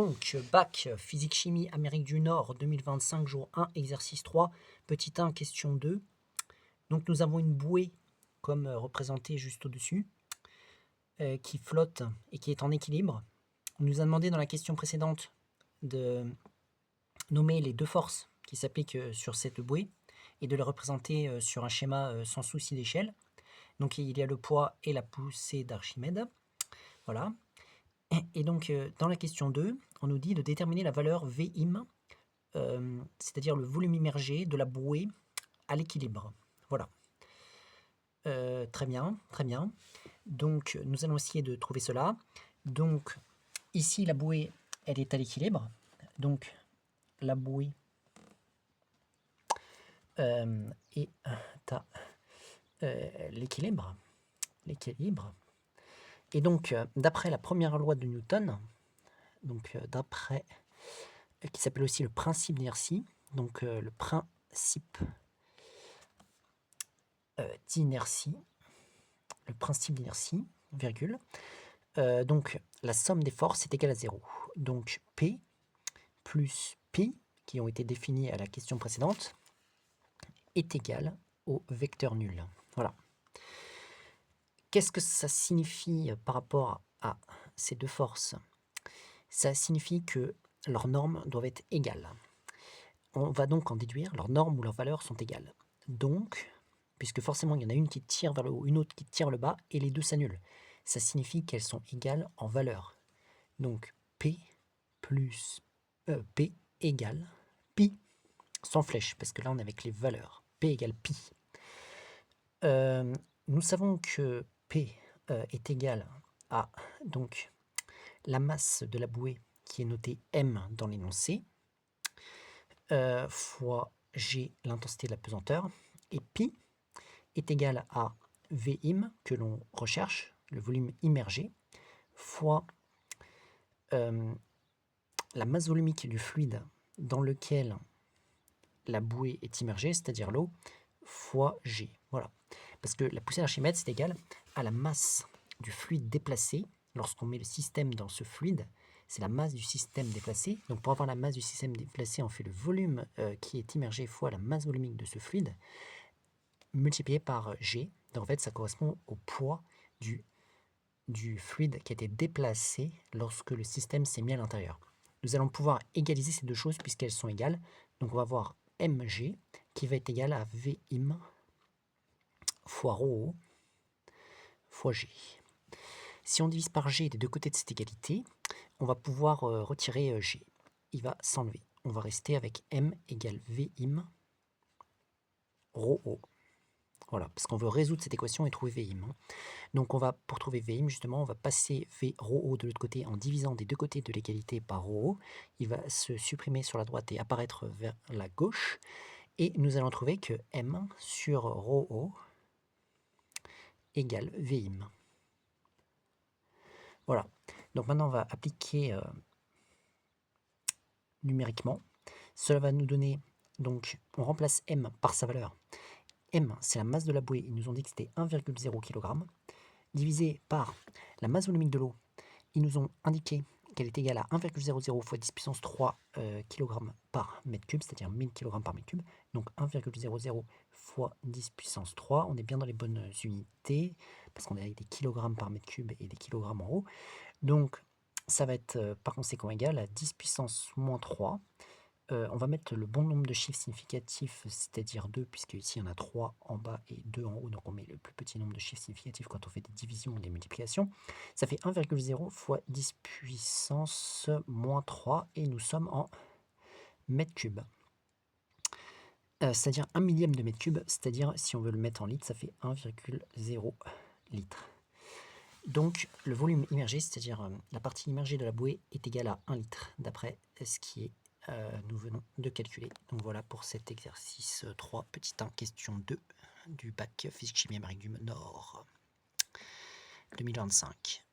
Donc, bac, physique-chimie, Amérique du Nord, 2025, jour 1, exercice 3, petit 1, question 2. Donc, nous avons une bouée, comme représentée juste au-dessus, qui flotte et qui est en équilibre. On nous a demandé dans la question précédente de nommer les deux forces qui s'appliquent sur cette bouée et de les représenter sur un schéma sans souci d'échelle. Donc, il y a le poids et la poussée d'Archimède. Voilà. Et donc, dans la question 2, on nous dit de déterminer la valeur Vim, c'est-à-dire le volume immergé de la bouée à l'équilibre. Voilà. Très bien, très bien. Donc, nous allons essayer de trouver cela. Donc, ici, la bouée, elle est à l'équilibre. Donc, la bouée est à l'équilibre. L'équilibre. Et donc, d'après la première loi de Newton, donc d'après qui s'appelle aussi le principe d'inertie, donc le principe d'inertie, le principe d'inertie, virgule, donc la somme des forces est égale à 0. Donc P plus Pi, qui ont été définis à la question précédente, est égal au vecteur nul. Voilà. Qu'est-ce que ça signifie par rapport à ces deux forces? Ça signifie que leurs normes doivent être égales. On va donc en déduire leurs normes ou leurs valeurs sont égales. Donc, puisque forcément il y en a une qui tire vers le haut, une autre qui tire le bas, et les deux s'annulent. Ça signifie qu'elles sont égales en valeur. Donc P plus P égale pi, sans flèche, parce que là on est avec les valeurs. P égale pi. Nous savons que P est égal à donc la masse de la bouée qui est notée M dans l'énoncé, fois G, l'intensité de la pesanteur, et pi est égal à Vim, que l'on recherche, le volume immergé, fois la masse volumique du fluide dans lequel la bouée est immergée, c'est-à-dire l'eau, fois G. Voilà. Parce que la poussée d'Archimède, c'est égal à la masse du fluide déplacé. Lorsqu'on met le système dans ce fluide, c'est la masse du système déplacé. Donc pour avoir la masse du système déplacé, on fait le volume qui est immergé fois la masse volumique de ce fluide, multiplié par G. Donc en fait, ça correspond au poids du fluide qui a été déplacé lorsque le système s'est mis à l'intérieur. Nous allons pouvoir égaliser ces deux choses puisqu'elles sont égales. Donc on va avoir mg qui va être égal à Vim fois ρ fois g. Si on divise par g des deux côtés de cette égalité, on va pouvoir retirer g. Il va s'enlever. On va rester avec m égale Vim ρ. Voilà, parce qu'on veut résoudre cette équation et trouver Vim. Donc on va, pour trouver Vim, justement, on va passer V ρ de l'autre côté en divisant des deux côtés de l'égalité par ρ. Il va se supprimer sur la droite et apparaître vers la gauche. Et nous allons trouver que M sur ρ égale Vim. Voilà. Donc maintenant on va appliquer numériquement. Cela va nous donner, donc on remplace M par sa valeur. M, c'est la masse de la bouée. Ils nous ont dit que c'était 1,0 kg. Divisé par la masse volumique de l'eau, ils nous ont indiqué qu'elle est égale à 1,00 fois 10 puissance 3 kg par mètre cube, c'est-à-dire 1000 kg par mètre cube. Donc 1,00 fois 10 puissance 3, on est bien dans les bonnes unités, parce qu'on est avec des kilogrammes par mètre cube et des kilogrammes en haut. Donc ça va être par conséquent égal à 10 puissance moins 3. On va mettre le bon nombre de chiffres significatifs, c'est-à-dire 2, puisque ici il y en a 3 en bas et 2 en haut, donc on met le plus petit nombre de chiffres significatifs quand on fait des divisions ou des multiplications. Ça fait 1,0 fois 10 puissance moins 3, et nous sommes en mètres cubes. C'est-à-dire 1 millième de mètre cube, c'est-à-dire si on veut le mettre en litres, ça fait 1,0 litre. Donc le volume immergé, c'est-à-dire la partie immergée de la bouée, est égal à 1 litre, d'après ce qui est nous venons de calculer. Donc voilà pour cet exercice 3, petit 1, question 2 du bac physique-chimie Amérique du Nord 2025.